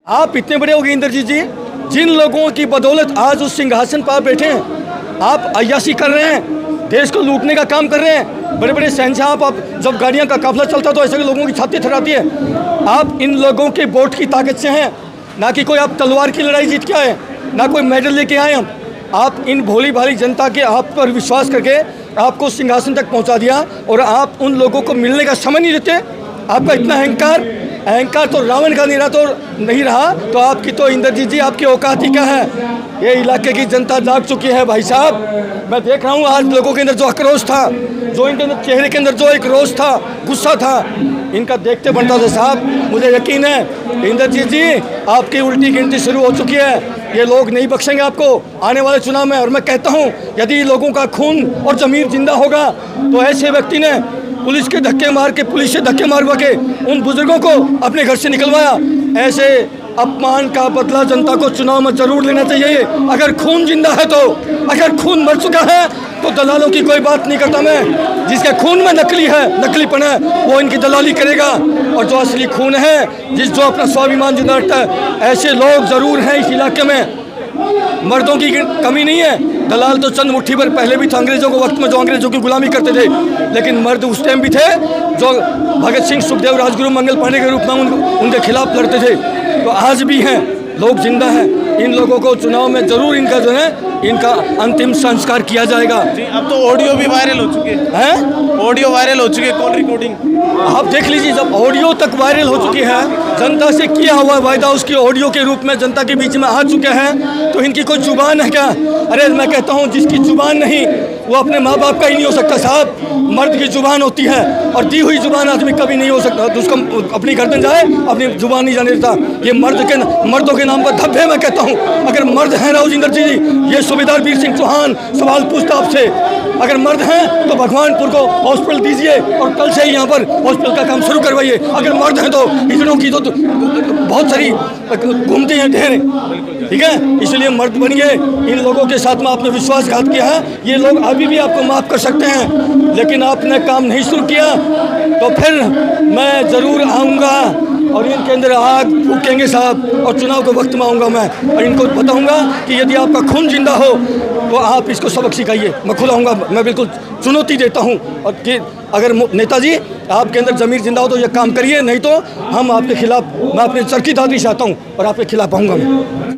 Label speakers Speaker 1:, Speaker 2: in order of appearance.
Speaker 1: आप इतने बड़े हो गए इंद्रजीत जी, जिन लोगों की बदौलत आज उस सिंहासन पर आप बैठे हैं, आप अय्याशी कर रहे हैं, देश को लूटने का काम कर रहे हैं। बड़े बड़े शहंशाह आप जब गाड़ियां का काफिला चलता तो ऐसे लोगों की छाती थराती है। आप इन लोगों के वोट की ताकत से हैं, ना कि कोई आप तलवार की लड़ाई जीत के आए, ना कोई मेडल लेके आए हम। आप इन भोली भाली जनता के आप पर विश्वास करके आपको सिंहासन तक पहुंचा दिया और आप उन लोगों को मिलने का समय नहीं देते। आपका इतना अहंकार तो रावण का नहीं रहा तो आपकी तो इंद्रजीत जी आपकी औकात ही क्या है। ये इलाके की जनता जाग चुकी है भाई साहब। मैं देख रहा हूँ आज लोगों के अंदर जो आक्रोश था, जो इनके अंदर चेहरे के अंदर जो एक रोष था, गुस्सा था, इनका देखते बनता था साहब। मुझे यकीन है इंद्रजीत जी आपकी उल्टी गिनती शुरू हो चुकी है। ये लोग नहीं बख्शेंगे आपको आने वाले चुनाव में। और मैं कहता हूँ यदि लोगों का खून और ज़मीर जिंदा होगा तो ऐसे व्यक्ति ने पुलिस से धक्के मारवा के उन बुजुर्गों को अपने घर से निकलवाया। ऐसे अपमान का बदला जनता को चुनाव में जरूर लेना चाहिए। अगर खून जिंदा है तो, अगर खून मर चुका है तो दलालों की कोई बात नहीं करता मैं। जिसके खून में नकलीपन है वो इनकी दलाली करेगा। और जो असली खून है, जो अपना स्वाभिमान जिंदा रखता है, ऐसे लोग ज़रूर हैं इस इलाके में। मर्दों की कमी नहीं है। दलाल तो चंद मुट्ठी भर पहले भी था अंग्रेज़ों के वक्त में, जो अंग्रेज़ों की गुलामी करते थे, लेकिन मर्द उस टाइम भी थे जो भगत सिंह, सुखदेव, राजगुरु, मंगल पांडे के रूप में उनके खिलाफ लड़ते थे। तो आज भी हैं, लोग जिंदा हैं। इन लोगों को चुनाव में ज़रूर इनका जो है इनका अंतिम संस्कार किया जाएगा।
Speaker 2: जी, अब तो ऑडियो भी वायरल हो चुके हैं। ऑडियो वायरल हो चुकी है, कॉल रिकॉर्डिंग
Speaker 1: आप देख लीजिए। जब ऑडियो तक वायरल हो चुकी है, जनता से किया हुआ वायदा उसकी ऑडियो के रूप में जनता के बीच में आ चुके हैं, तो इनकी कोई जुबान है क्या? अरे मैं कहता हूँ जिसकी जुबान नहीं वो अपने माँ बाप का ही नहीं हो सकता साहब। मर्द की जुबान होती है और दी हुई जुबान आदमी कभी नहीं हो सकता। तो उसको अपनी गर्दन जाए, अपनी जुबान नहीं जाने देता। ये मर्दों के नाम पर धब्बे। मैं कहता हूँ अगर मर्द हैं रावजिंदर जी, ये सूबेदार वीर सिंह चौहान सवाल पूछता आपसे, अगर मर्द हैं तो भगवानपुर को हॉस्पिटल दीजिए और कल से ही यहाँ पर हॉस्पिटल का काम शुरू करवाइए। अगर मर्द हैं तो हिजड़ों की तो बहुत सारी घूमती हैं ढेरें, ठीक है। इसलिए मर्द बनिए। इन लोगों के साथ में आपने विश्वासघात किया है, ये लोग अभी भी आपको माफ़ कर सकते हैं, लेकिन आपने काम नहीं शुरू किया तो फिर मैं ज़रूर आऊँगा और इनके अंदर आग फूकेंगे साहब। और चुनाव के वक्त में आऊँगा मैं और इनको बताऊँगा कि यदि आपका खून जिंदा हो तो आप इसको सबक सिखाइए। मैं खुद आऊँगा, मैं बिल्कुल चुनौती देता हूँ। और कि अगर नेताजी आपके अंदर ज़मीर जिंदा हो तो ये काम करिए, नहीं तो हम आपके खिलाफ, मैं अपने चरखी दादरी से आता हूँ और आपके खिलाफ आऊँगा मैं।